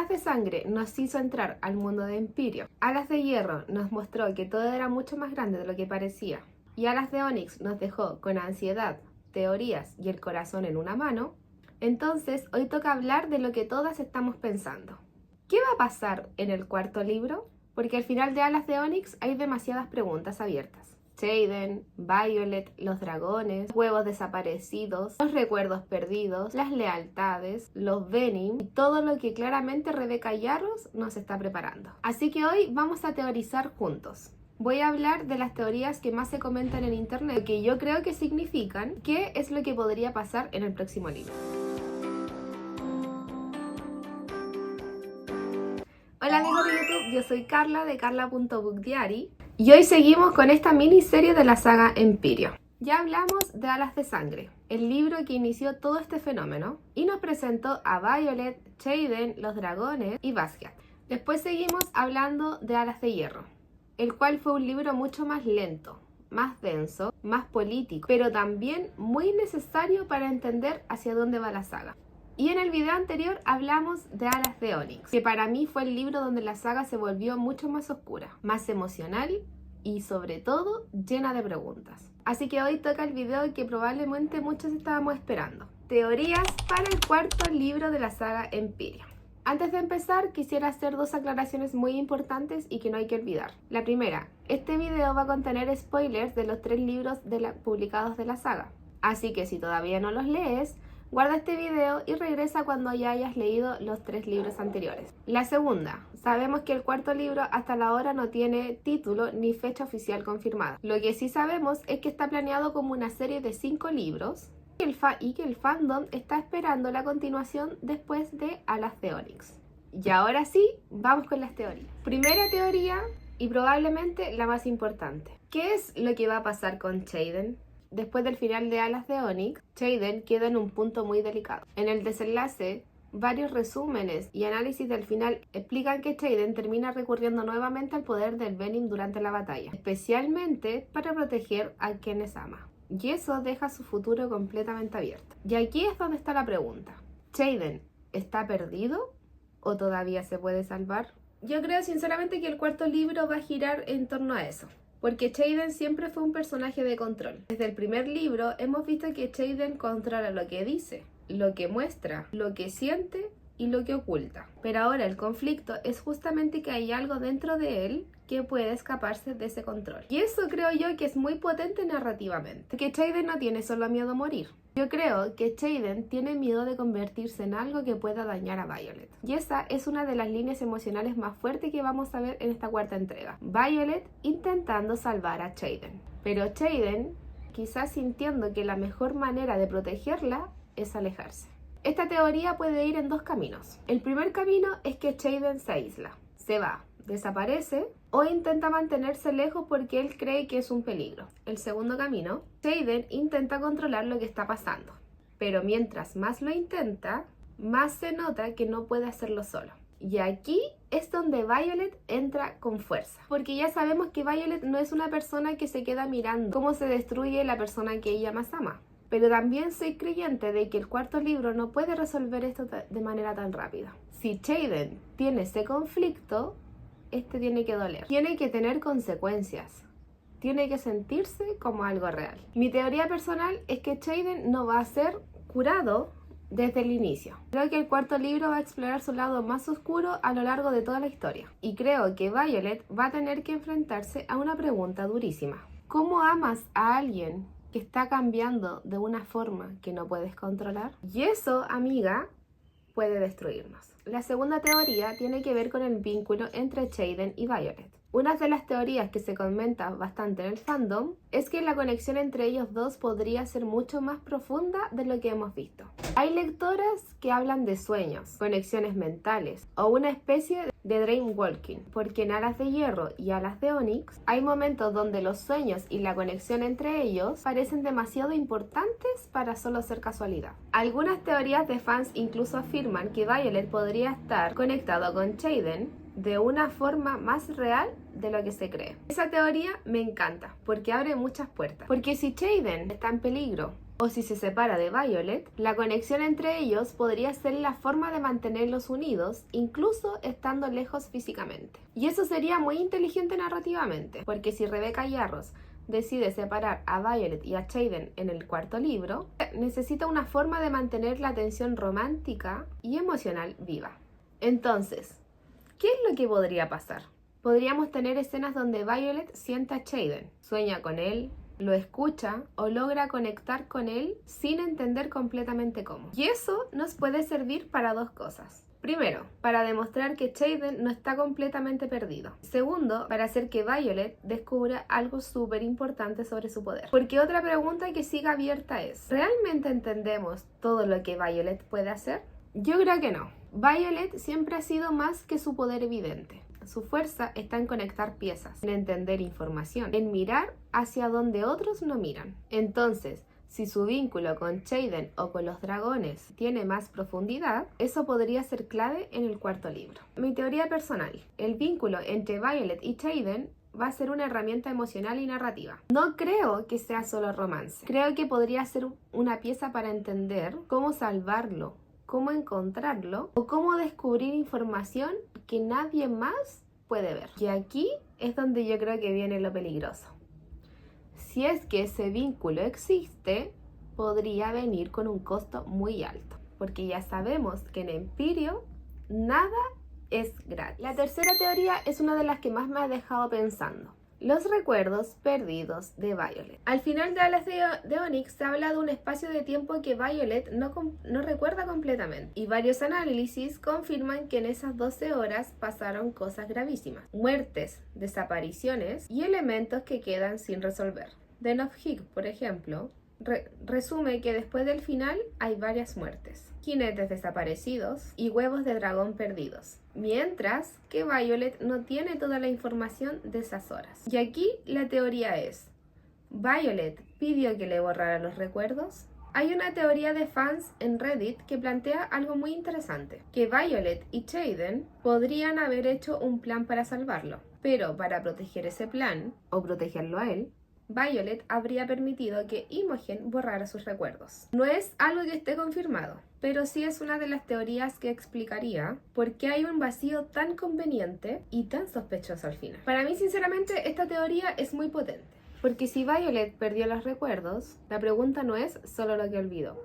Alas de Sangre nos hizo entrar al mundo de Empyrean. Alas de Hierro nos mostró que todo era mucho más grande de lo que parecía. Y Alas de Onix nos dejó con ansiedad, teorías y el corazón en una mano. Entonces, hoy toca hablar de lo que todas estamos pensando. ¿Qué va a pasar en el cuarto libro? Porque al final de Alas de Onix hay demasiadas preguntas abiertas. Xaden, Violet, los dragones, huevos desaparecidos, los recuerdos perdidos, las lealtades, los Venim y todo lo que claramente Rebecca Yarros nos está preparando. Así que hoy vamos a teorizar juntos. Voy a hablar de las teorías que más se comentan en internet, lo que yo creo que significan, qué es lo que podría pasar en el próximo libro. Hola amigos de YouTube, yo soy Carla de carla.bookdiary y hoy seguimos con esta miniserie de la saga Empyrean. Ya hablamos de Alas de Sangre, el libro que inició todo este fenómeno y nos presentó a Violet, Xaden, los dragones y Basquiat. Después seguimos hablando de Alas de Hierro, el cual fue un libro mucho más lento, más denso, más político, pero también muy necesario para entender hacia dónde va la saga. Y en el video anterior hablamos de Alas de Onix, que para mí fue el libro donde la saga se volvió mucho más oscura, más emocional y sobre todo llena de preguntas. Así que hoy toca el video que probablemente muchos estábamos esperando. Teorías para el cuarto libro de la saga Empyrean. Antes de empezar, quisiera hacer dos aclaraciones muy importantes y que no hay que olvidar. La primera, este video va a contener spoilers de los 3 libros publicados de la saga. Así que si todavía no los lees, guarda este video y regresa cuando ya hayas leído los 3 libros anteriores. La segunda, sabemos que el cuarto libro hasta la hora no tiene título ni fecha oficial confirmada. Lo que sí sabemos es que está planeado como una serie de 5 libros y que el fandom está esperando la continuación después de Alas de Onix. Y ahora sí, vamos con las teorías. Primera teoría, y probablemente la más importante. ¿Qué es lo que va a pasar con Xaden? Después del final de Alas de Onix, Xaden queda en un punto muy delicado. En el desenlace, varios resúmenes y análisis del final explican que Xaden termina recurriendo nuevamente al poder del Venim durante la batalla, especialmente para proteger a quienes ama. Y eso deja su futuro completamente abierto. Y aquí es donde está la pregunta. ¿Xaden está perdido o todavía se puede salvar? Yo creo sinceramente que el cuarto libro va a girar en torno a eso. Porque Xaden siempre fue un personaje de control. Desde el primer libro hemos visto que Xaden controla lo que dice, lo que muestra, lo que siente y lo que oculta. Pero ahora el conflicto es justamente que hay algo dentro de él que puede escaparse de ese control. Y eso creo yo que es muy potente narrativamente. Porque Xaden no tiene solo miedo a morir. Yo creo que Xaden tiene miedo de convertirse en algo que pueda dañar a Violet. Y esa es una de las líneas emocionales más fuertes que vamos a ver en esta cuarta entrega. Violet intentando salvar a Xaden. Pero Xaden quizás sintiendo que la mejor manera de protegerla es alejarse. Esta teoría puede ir en 2 caminos. El primer camino es que Xaden se aísla, se va, desaparece o intenta mantenerse lejos porque él cree que es un peligro. El segundo camino, Xaden intenta controlar lo que está pasando, pero mientras más lo intenta, más se nota que no puede hacerlo solo. Y aquí es donde Violet entra con fuerza, porque ya sabemos que Violet no es una persona que se queda mirando cómo se destruye la persona que ella más ama. Pero también soy creyente de que el cuarto libro no puede resolver esto de manera tan rápida. Si Xaden tiene ese conflicto, este tiene que doler. Tiene que tener consecuencias. Tiene que sentirse como algo real. Mi teoría personal es que Xaden no va a ser curado desde el inicio. Creo que el cuarto libro va a explorar su lado más oscuro a lo largo de toda la historia. Y creo que Violet va a tener que enfrentarse a una pregunta durísima. ¿Cómo amas a alguien que está cambiando de una forma que no puedes controlar? Y eso, amiga, puede destruirnos. La segunda teoría tiene que ver con el vínculo entre Xaden y Violet. Una de las teorías que se comenta bastante en el fandom es que la conexión entre ellos dos podría ser mucho más profunda de lo que hemos visto. Hay lectoras que hablan de sueños, conexiones mentales o una especie de dreamwalking, porque en Alas de Hierro y Alas de Onix hay momentos donde los sueños y la conexión entre ellos parecen demasiado importantes para solo ser casualidad. Algunas teorías de fans incluso afirman que Violet podría estar conectado con Xaden de una forma más real de lo que se cree. Esa teoría me encanta porque abre muchas puertas. Porque si Xaden está en peligro o si se separa de Violet, la conexión entre ellos podría ser la forma de mantenerlos unidos, incluso estando lejos físicamente. Y eso sería muy inteligente narrativamente, porque si Rebecca Yarros decide separar a Violet y a Xaden en el cuarto libro, necesita una forma de mantener la tensión romántica y emocional viva. Entonces, ¿qué es lo que podría pasar? Podríamos tener escenas donde Violet sienta a Xaden, sueña con él, lo escucha o logra conectar con él sin entender completamente cómo. Y eso nos puede servir para dos cosas. Primero, para demostrar que Xaden no está completamente perdido. Segundo, para hacer que Violet descubra algo súper importante sobre su poder. Porque otra pregunta que sigue abierta es, ¿realmente entendemos todo lo que Violet puede hacer? Yo creo que no. Violet siempre ha sido más que su poder evidente. Su fuerza está en conectar piezas, en entender información, en mirar hacia donde otros no miran. Entonces, si su vínculo con Xaden o con los dragones tiene más profundidad, eso podría ser clave en el cuarto libro. Mi teoría personal, el vínculo entre Violet y Xaden va a ser una herramienta emocional y narrativa. No creo que sea solo romance. Creo que podría ser una pieza para entender cómo salvarlo, cómo encontrarlo o cómo descubrir información que nadie más puede ver. Y aquí es donde yo creo que viene lo peligroso. Si es que ese vínculo existe, podría venir con un costo muy alto, porque ya sabemos que en Empirio nada es gratis. La tercera teoría es una de las que más me ha dejado pensando. Los recuerdos perdidos de Violet. Al final de Alas de Onix se habla de un espacio de tiempo que Violet no recuerda completamente. Y varios análisis confirman que en esas 12 horas pasaron cosas gravísimas. Muertes, desapariciones y elementos que quedan sin resolver. Den of Higg, por ejemplo, resume que después del final hay varias muertes, jinetes desaparecidos y huevos de dragón perdidos, mientras que Violet no tiene toda la información de esas horas. Y aquí la teoría es, ¿Violet pidió que le borrara los recuerdos? Hay una teoría de fans en Reddit que plantea algo muy interesante, que Violet y Xaden podrían haber hecho un plan para salvarlo, pero para proteger ese plan, o protegerlo a él, Violet habría permitido que Imogen borrara sus recuerdos. No es algo que esté confirmado, pero sí es una de las teorías que explicaría por qué hay un vacío tan conveniente y tan sospechoso al final. Para mí, sinceramente, esta teoría es muy potente, porque si Violet perdió los recuerdos, la pregunta no es solo lo que olvidó.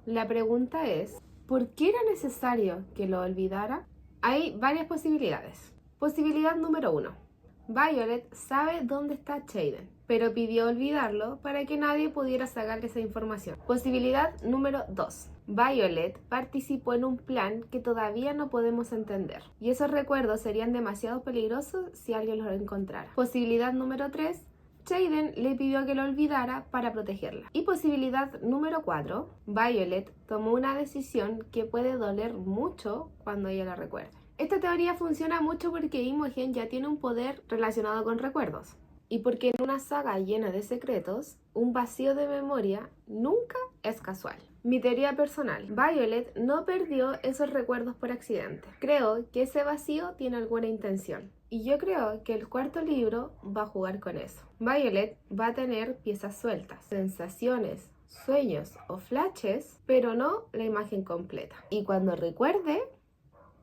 La pregunta es, ¿por qué era necesario que lo olvidara? Hay varias posibilidades. Posibilidad número 1. Violet sabe dónde está Xaden, pero pidió olvidarlo para que nadie pudiera sacarle esa información. Posibilidad número 2. Violet participó en un plan que todavía no podemos entender, y esos recuerdos serían demasiado peligrosos si alguien los encontrara. Posibilidad número 3. Xaden le pidió que lo olvidara para protegerla. Y posibilidad número 4. Violet tomó una decisión que puede doler mucho cuando ella la recuerde. Esta teoría funciona mucho porque Imogen ya tiene un poder relacionado con recuerdos. Y porque en una saga llena de secretos, un vacío de memoria nunca es casual. Mi teoría personal, Violet no perdió esos recuerdos por accidente. Creo que ese vacío tiene alguna intención. Y yo creo que el cuarto libro va a jugar con eso. Violet va a tener piezas sueltas, sensaciones, sueños o flashes, pero no la imagen completa. Y cuando recuerde,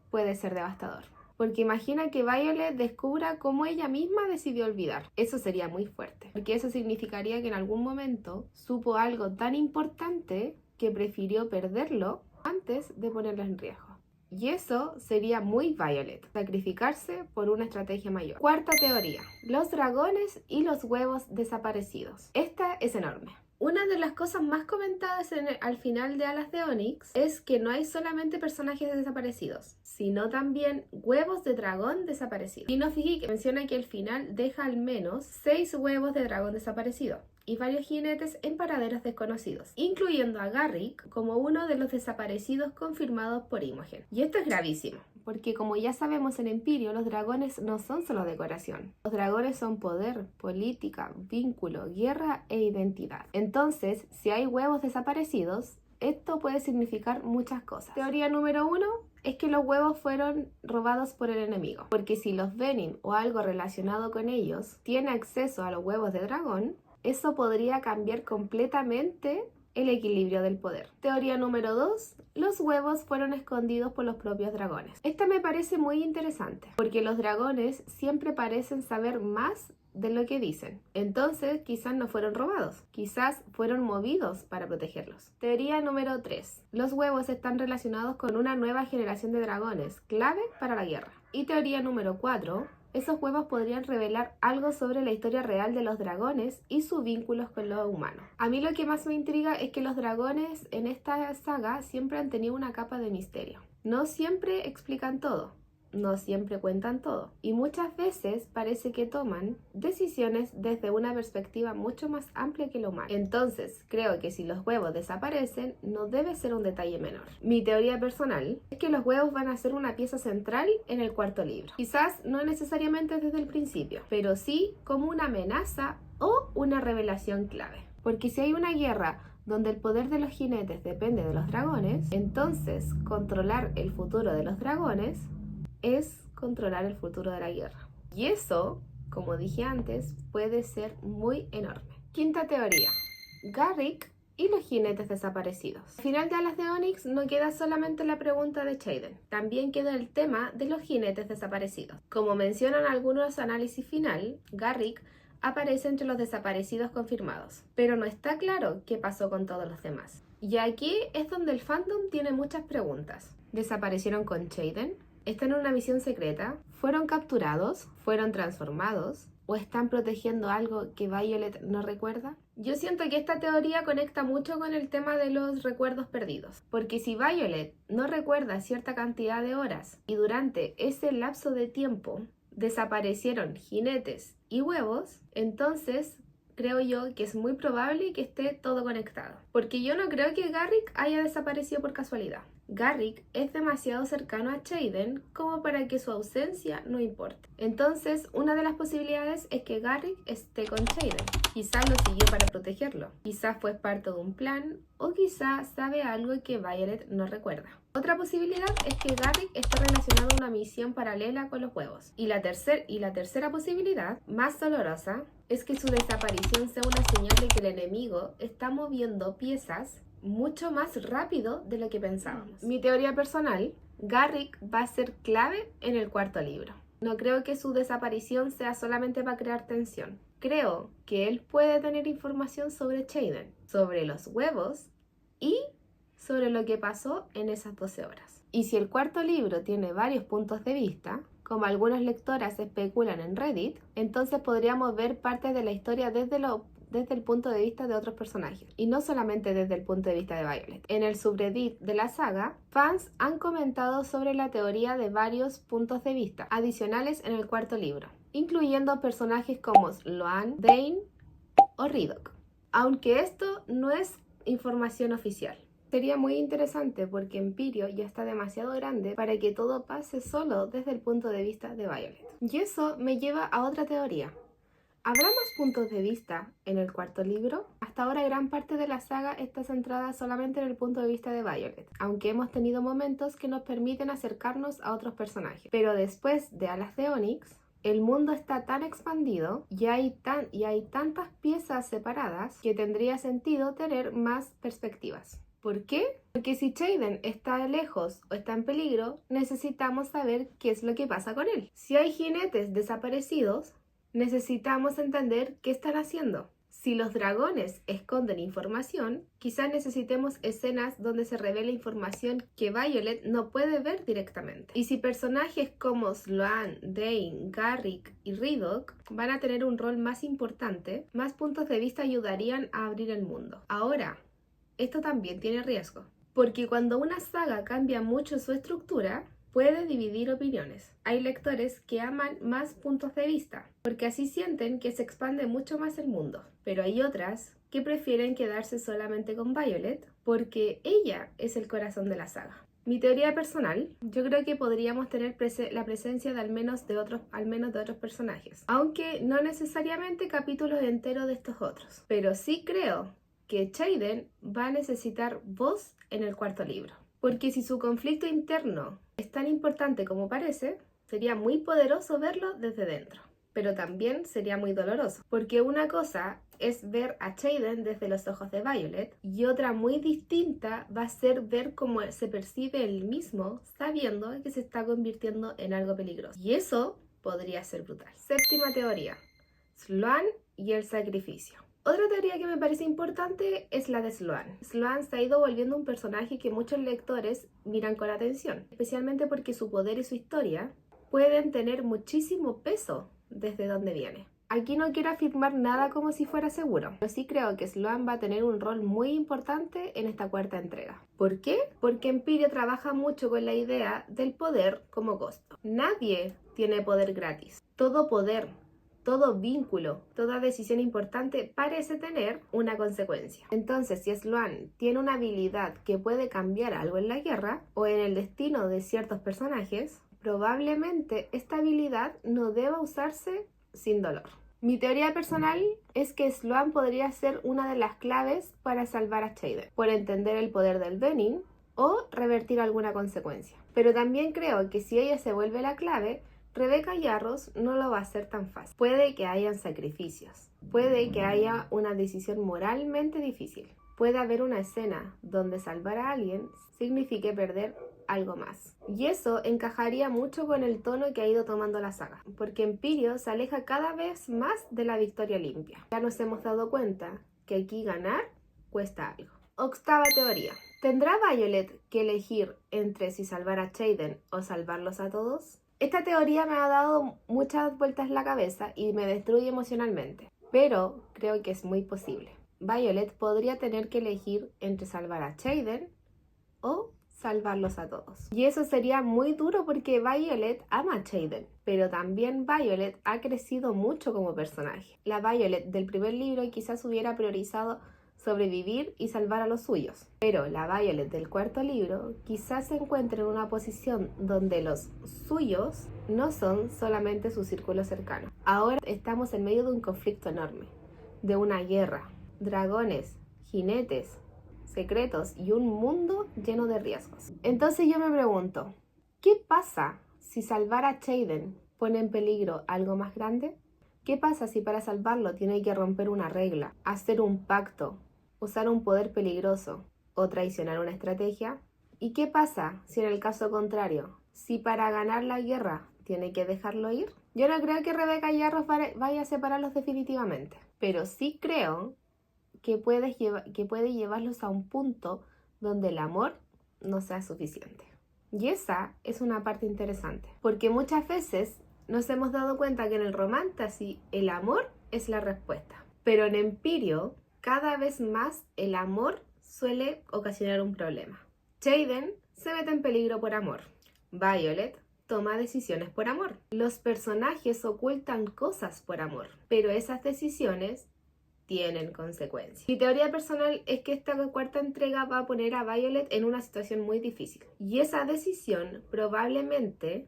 puede ser devastador. Porque imagina que Violet descubra cómo ella misma decidió olvidar. Eso sería muy fuerte. Porque eso significaría que en algún momento supo algo tan importante que prefirió perderlo antes de ponerlo en riesgo. Y eso sería muy Violet, sacrificarse por una estrategia mayor. Cuarta teoría, los dragones y los huevos desaparecidos. Esta es enorme. Una de las cosas más comentadas al final de Alas de Onix es que no hay solamente personajes desaparecidos, sino también huevos de dragón desaparecidos. Y no fijé que menciona que el final deja al menos 6 huevos de dragón desaparecidos y varios jinetes en paraderos desconocidos, incluyendo a Garrick como uno de los desaparecidos confirmados por Imogen. Y esto es gravísimo, porque como ya sabemos en Empirio, los dragones no son solo decoración. Los dragones son poder, política, vínculo, guerra e identidad. Entonces, si hay huevos desaparecidos, esto puede significar muchas cosas. Teoría número 1 es que los huevos fueron robados por el enemigo, porque si los Venom o algo relacionado con ellos tiene acceso a los huevos de dragón, eso podría cambiar completamente el equilibrio del poder. Teoría número 2. Los huevos fueron escondidos por los propios dragones. Esta me parece muy interesante, porque los dragones siempre parecen saber más de lo que dicen. Entonces, quizás no fueron robados, quizás fueron movidos para protegerlos. Teoría número 3. Los huevos están relacionados con una nueva generación de dragones, clave para la guerra. Y teoría número 4. Esos huevos podrían revelar algo sobre la historia real de los dragones y sus vínculos con los humanos. A mí lo que más me intriga es que los dragones en esta saga siempre han tenido una capa de misterio. No siempre explican todo, no siempre cuentan todo, y muchas veces parece que toman decisiones desde una perspectiva mucho más amplia que lo humano. Entonces, creo que si los huevos desaparecen, no debe ser un detalle menor. Mi teoría personal es que los huevos van a ser una pieza central en el cuarto libro. Quizás no necesariamente desde el principio, pero sí como una amenaza o una revelación clave. Porque si hay una guerra donde el poder de los jinetes depende de los dragones, entonces controlar el futuro de los dragones es controlar el futuro de la guerra. Y eso, como dije antes, puede ser muy enorme. Quinta teoría. Garrick y los jinetes desaparecidos. Al final de Alas de Onix no queda solamente la pregunta de Xaden, también queda el tema de los jinetes desaparecidos. Como mencionan algunos análisis final, Garrick aparece entre los desaparecidos confirmados, pero no está claro qué pasó con todos los demás. Y aquí es donde el fandom tiene muchas preguntas. ¿Desaparecieron con Xaden? ¿Están en una misión secreta? ¿Fueron capturados? ¿Fueron transformados? ¿O están protegiendo algo que Violet no recuerda? Yo siento que esta teoría conecta mucho con el tema de los recuerdos perdidos, porque si Violet no recuerda cierta cantidad de horas y durante ese lapso de tiempo desaparecieron jinetes y huevos, entonces creo yo que es muy probable que esté todo conectado. Porque yo no creo que Garrick haya desaparecido por casualidad. Garrick es demasiado cercano a Xaden como para que su ausencia no importe. Entonces, una de las posibilidades es que Garrick esté con Xaden. Quizás lo siguió para protegerlo, quizás fue parte de un plan o quizás sabe algo que Violet no recuerda. Otra posibilidad es que Garrick esté relacionado a una misión paralela con los huevos. Y la tercera posibilidad, más dolorosa, es que su desaparición sea una señal de que el enemigo está moviendo piezas mucho más rápido de lo que pensábamos. Mi teoría personal, Garrick va a ser clave en el cuarto libro. No creo que su desaparición sea solamente para crear tensión. Creo que él puede tener información sobre Xaden, sobre los huevos y sobre lo que pasó en esas 12 horas. Y si el cuarto libro tiene varios puntos de vista, como algunas lectoras especulan en Reddit, entonces podríamos ver partes de la historia desde el punto de vista de otros personajes, y no solamente desde el punto de vista de Violet. En el subreddit de la saga, fans han comentado sobre la teoría de varios puntos de vista adicionales en el cuarto libro, incluyendo personajes como Sloane, Dane o Riddock, aunque esto no es información oficial. Sería muy interesante porque Empirio ya está demasiado grande para que todo pase solo desde el punto de vista de Violet. Y eso me lleva a otra teoría. ¿Habrá más puntos de vista en el cuarto libro? Hasta ahora gran parte de la saga está centrada solamente en el punto de vista de Violet, aunque hemos tenido momentos que nos permiten acercarnos a otros personajes. Pero después de Alas de Onix, el mundo está tan expandido y hay tantas piezas separadas que tendría sentido tener más perspectivas. ¿Por qué? Porque si Xaden está lejos o está en peligro, necesitamos saber qué es lo que pasa con él. Si hay jinetes desaparecidos, necesitamos entender qué están haciendo. Si los dragones esconden información, quizás necesitemos escenas donde se revele información que Violet no puede ver directamente. Y si personajes como Sloane, Dane, Garrick y Riddock van a tener un rol más importante, más puntos de vista ayudarían a abrir el mundo. Ahora, esto también tiene riesgo, porque cuando una saga cambia mucho su estructura, puede dividir opiniones. Hay lectores que aman más puntos de vista, porque así sienten que se expande mucho más el mundo. Pero hay otras que prefieren quedarse solamente con Violet, porque ella es el corazón de la saga. Mi teoría personal, yo creo que podríamos tener la presencia de al menos de otros personajes, aunque no necesariamente capítulos enteros de estos otros. Pero sí creo que Xaden va a necesitar voz en el cuarto libro. Porque si su conflicto interno es tan importante como parece, sería muy poderoso verlo desde dentro. pero también sería muy doloroso, porque una cosa es ver a Xaden desde los ojos de Violet y otra muy distinta va a ser ver cómo se percibe él mismo sabiendo que se está convirtiendo en algo peligroso. Y eso podría ser brutal. Séptima teoría: Sloane y el sacrificio. Otra teoría que me parece importante es la de Sloane. Sloane se ha ido volviendo un personaje que muchos lectores miran con atención, especialmente porque su poder y su historia pueden tener muchísimo peso desde donde viene. Aquí no quiero afirmar nada como si fuera seguro, pero sí creo que Sloane va a tener un rol muy importante en esta cuarta entrega. ¿Por qué? Porque Empirio trabaja mucho con la idea del poder como costo. Nadie tiene poder gratis. Todo poder, todo vínculo, toda decisión importante parece tener una consecuencia. Entonces, si Sloane tiene una habilidad que puede cambiar algo en la guerra o en el destino de ciertos personajes, probablemente esta habilidad no deba usarse sin dolor. Mi teoría personal es que Sloane podría ser una de las claves para salvar a Xaden, por entender el poder del Venin o revertir alguna consecuencia. Pero también creo que si ella se vuelve la clave, Rebecca Yarros no lo va a hacer tan fácil. Puede que hayan sacrificios, puede que haya una decisión moralmente difícil. Puede haber una escena donde salvar a alguien signifique perder algo más. Y eso encajaría mucho con el tono que ha ido tomando la saga, porque Empirio se aleja cada vez más de la victoria limpia. Ya nos hemos dado cuenta que aquí ganar cuesta algo. Octava teoría: ¿tendrá Violet que elegir entre si salvar a Xaden o salvarlos a todos? Esta teoría me ha dado muchas vueltas en la cabeza y me destruye emocionalmente, pero creo que es muy posible. Violet podría tener que elegir entre salvar a Xaden o salvarlos a todos. Y eso sería muy duro porque Violet ama a Xaden, pero también Violet ha crecido mucho como personaje. La Violet del primer libro quizás hubiera priorizado sobrevivir y salvar a los suyos, pero la Violet del cuarto libro quizás se encuentre en una posición donde los suyos no son solamente su círculo cercano. Ahora estamos en medio de un conflicto enorme, de una guerra, dragones, jinetes, secretos y un mundo lleno de riesgos. Entonces yo me pregunto, ¿qué pasa si salvar a Xaden pone en peligro algo más grande? ¿Qué pasa si para salvarlo tiene que romper una regla, hacer un pacto, usar un poder peligroso o traicionar una estrategia? ¿Y qué pasa si en el caso contrario, si para ganar la guerra tiene que dejarlo ir? Yo no creo que Rebecca Yarros vaya a separarlos definitivamente, pero sí creo que puede llevarlos a un punto donde el amor no sea suficiente. Y esa es una parte interesante, porque muchas veces nos hemos dado cuenta que en el romantasy el amor es la respuesta, pero en Empirio cada vez más el amor suele ocasionar un problema. Xaden se mete en peligro por amor. Violet toma decisiones por amor. Los personajes ocultan cosas por amor, pero esas decisiones tienen consecuencias. Mi teoría personal es que esta cuarta entrega va a poner a Violet en una situación muy difícil. Y esa decisión probablemente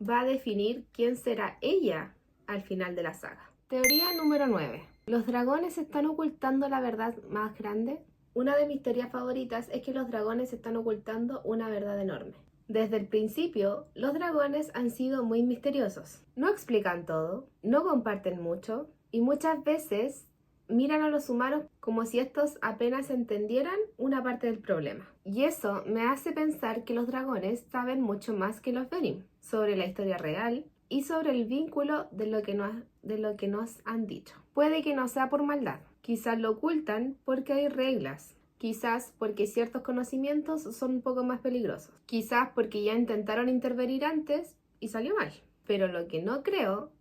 va a definir quién será ella al final de la saga. Teoría número 9. ¿Los dragones están ocultando la verdad más grande? Una de mis teorías favoritas es que los dragones están ocultando una verdad enorme. Desde el principio, los dragones han sido muy misteriosos. No explican todo, no comparten mucho y muchas veces miran a los humanos como si estos apenas entendieran una parte del problema. Y eso me hace pensar que los dragones saben mucho más que los Venin sobre la historia real y sobre el vínculo de lo que nos han dicho. Puede que no sea por maldad, quizás lo ocultan porque hay reglas, quizás porque ciertos conocimientos son un poco más peligrosos, quizás porque ya intentaron intervenir antes y salió mal. Pero lo que no creo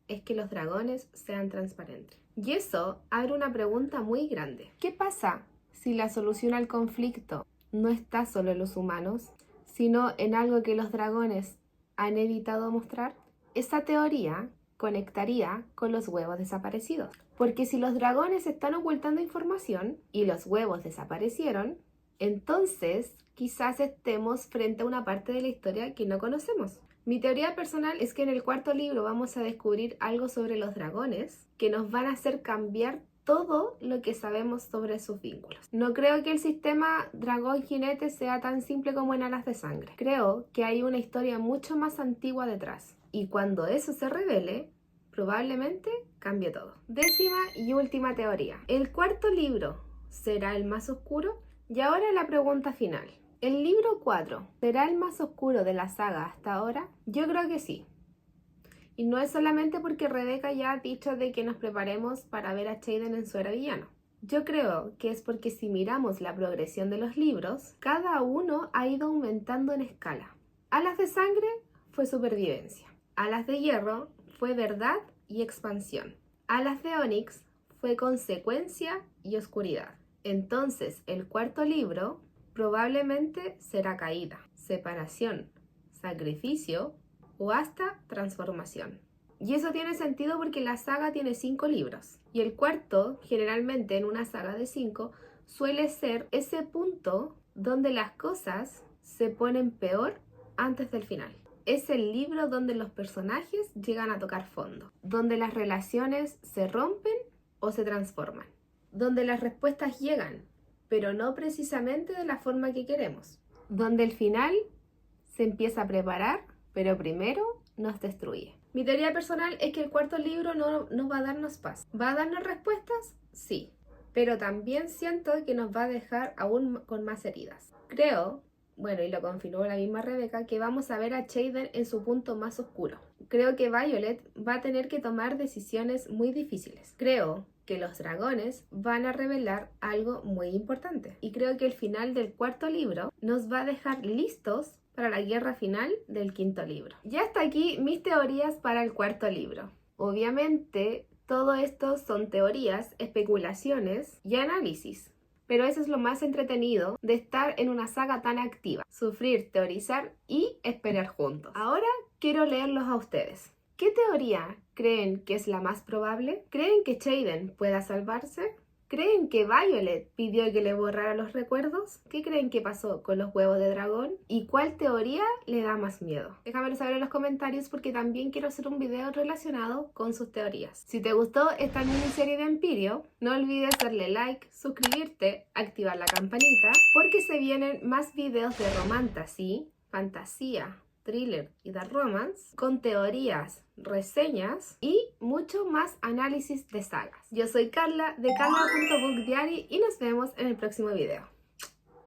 es que los dragones sean transparentes. Y eso abre una pregunta muy grande. ¿Qué pasa si la solución al conflicto no está solo en los humanos, sino en algo que los dragones han evitado mostrar? Esa teoría conectaría con los huevos desaparecidos. Porque si los dragones están ocultando información y los huevos desaparecieron, entonces quizás estemos frente a una parte de la historia que no conocemos. Mi teoría personal es que en el cuarto libro vamos a descubrir algo sobre los dragones que nos van a hacer cambiar todo lo que sabemos sobre sus vínculos. No creo que el sistema dragón-jinete sea tan simple como en Alas de Sangre. Creo que hay una historia mucho más antigua detrás. Y cuando eso se revele, probablemente cambie todo. 10ª y última teoría. ¿El cuarto libro será el más oscuro? Y ahora la pregunta final. ¿El libro 4 será el más oscuro de la saga hasta ahora? Yo creo que sí. Y no es solamente porque Rebecca ya ha dicho de que nos preparemos para ver a Xaden en su era villano. Yo creo que es porque si miramos la progresión de los libros, cada uno ha ido aumentando en escala. Alas de Sangre fue supervivencia. Alas de Hierro fue verdad y expansión. Alas de Onix fue consecuencia y oscuridad. Entonces, el cuarto libro probablemente será caída, separación, sacrificio o hasta transformación. Y eso tiene sentido porque la saga tiene 5 libros. Y el cuarto, generalmente en una saga de 5, suele ser ese punto donde las cosas se ponen peor antes del final. Es el libro donde los personajes llegan a tocar fondo, donde las relaciones se rompen o se transforman, donde las respuestas llegan, pero no precisamente de la forma que queremos, donde el final se empieza a preparar, pero primero nos destruye. Mi teoría personal es que el cuarto libro no nos va a darnos paz. ¿Va a darnos respuestas? Sí, pero también siento que nos va a dejar aún con más heridas. Creo, bueno, y lo confirmó la misma Rebecca, que vamos a ver a Xaden en su punto más oscuro. Creo que Violet va a tener que tomar decisiones muy difíciles. Creo que los dragones van a revelar algo muy importante. Y creo que el final del cuarto libro nos va a dejar listos para la guerra final del quinto libro. Ya hasta aquí mis teorías para el cuarto libro. Obviamente, todo esto son teorías, especulaciones y análisis. Pero eso es lo más entretenido de estar en una saga tan activa. Sufrir, teorizar y esperar juntos. Ahora quiero leerlos a ustedes. ¿Qué teoría creen que es la más probable? ¿Creen que Xaden pueda salvarse? ¿Creen que Violet pidió que le borrara los recuerdos? ¿Qué creen que pasó con los huevos de dragón? ¿Y cuál teoría le da más miedo? Déjamelo saber en los comentarios porque también quiero hacer un video relacionado con sus teorías. Si te gustó esta miniserie de Empirio, no olvides darle like, suscribirte, activar la campanita, porque se vienen más videos de romantasy, fantasía, thriller y dark romance, con teorías, reseñas y mucho más análisis de sagas. Yo soy Carla de carla.bookdiary y nos vemos en el próximo video.